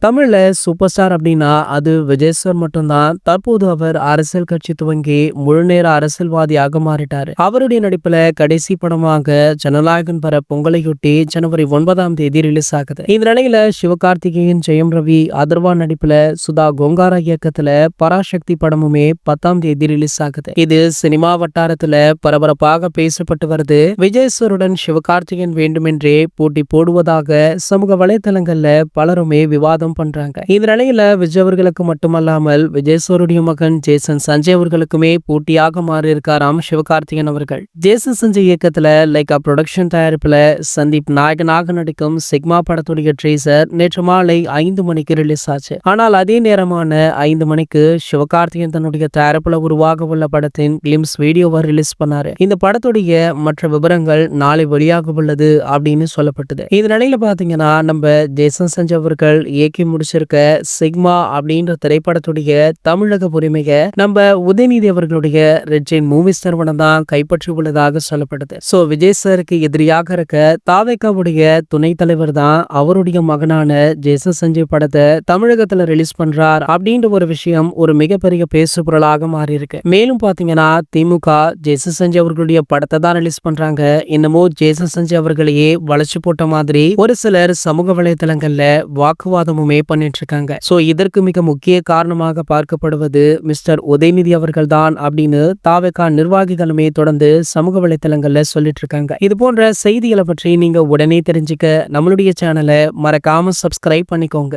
தமிழ்ல super star அப்படின்னா அது விஜய் சார் மட்டும்தான். தற்போது அவர் அரசியல் கட்சி துவங்கி முழுநேர அரசியல்வாதியாக மாறிட்டாரு. அவருடைய நடிப்புல கடைசி படமாக ஜனநாயகன் வர பொங்கலையொட்டி ஜனவரி 9ஆம் தேதி ரிலீஸ் ஆகுது. இந்த நிலையில சிவகார்த்திகேயன், ஜெயம் ரவி, அதர்வா நடிப்புல சுதா கோங்காரா இயக்கத்துல பராசக்தி படமுமே 10ஆம் தேதி ரிலீஸ் ஆகுது. இது சினிமா வட்டாரத்துல பரபரப்பாக பேசப்பட்டு வருது. விஜய் சாருடன் சிவகார்த்திகேயன் வேண்டுமென்றே போட்டி போடுவதாக சமூக வலைதளங்கள்ல பலருமே விவாதம் பண்றாங்க. இந்த நிலையில விஜய் அவர்களுக்கு மட்டுமல்லாமல் விஜய் சாருடைய மகன் ஜேசன் சஞ்சய் அவர்களுக்குமே போட்டியாக மாறி இருக்காராம் சிவகார்த்திகேயன் அவர்கள். ஜேசன் சஞ்சய் இயக்கத்துல லைகா புரொடக்ஷன் தயாரிப்புல சந்தீப் நாயகனாக நடிக்கும் சிக்மா படத்துடைய ட்ரீசர் நேற்று மாலை 5 மணிக்கு ரிலீஸ் ஆச்சு. ஆனால் அதே நேரமான 5 மணிக்கு சிவகார்த்திகேயன் தன்னுடைய தயாரிப்புல உருவாக உள்ள படத்தின் கிளிம்ஸ் வீடியோவை ரிலீஸ் பண்ணாரு. இந்த படத்துடைய மற்ற விவரங்கள் நாளை வெளியாக உள்ளது அப்படின்னு சொல்லப்பட்டது. இந்த நிலையில பாத்தீங்கன்னா நம்ம ஜேசன் சஞ்சய் அவர்கள் இயக்கி முடிச்சிருக்க சிக்மா அப்படின்ற திரைப்படத்துடைய தமிழக உரிமையை நம்ம உதயநிதி அவர்களுடைய ரெட் ஜெயின் மூவிஸ் நிறுவனம் தான் கைப்பற்றி உள்ளதாக சொல்லப்படுது. சோ விஜய் சாருக்கு எதிரியாக இருக்க தாவேகாவுடைய துணைத் தலைவர் தான் அவருடைய மகனான ஜேசன் சஞ்சய் படத்தை தமிழகத்துல ரிலீஸ் பண்றார் அப்படின்ற ஒரு விஷயம் ஒரு மிகப்பெரிய பேசு பொருளாக மாறி இருக்கு. மேலும் பாத்தீங்கன்னா திமுக ஜேசன் சஞ்சய் அவர்களுடைய படத்தை தான் ரிலீஸ் பண்றாங்க. என்னமோ ஜேசன் சஞ்சய் அவர்களையே வளைச்சு போட்ட மாதிரி ஒரு சிலர் சமூக வலைதளங்கள்ல வாக்குவாதமும் பண்ணிட்டு இருக்காங்க. சோ இதற்கு மிக முக்கிய காரணமாக பார்க்கப்படுவது மிஸ்டர் உதயநிதி அவர்கள் தான் அப்படின்னு தாவேகா நிர்வாகிகளுமே தொடர்ந்து சமூக வலைதளங்கள்ல சொல்லிட்டு இருக்காங்க. இது போன்ற செய்திகளை பற்றி நீங்க உடனே தெரிஞ்சுக்க நம்மளுடைய சேனலை மறக்காம சப்ஸ்கிரைப் பண்ணிக்கோங்க.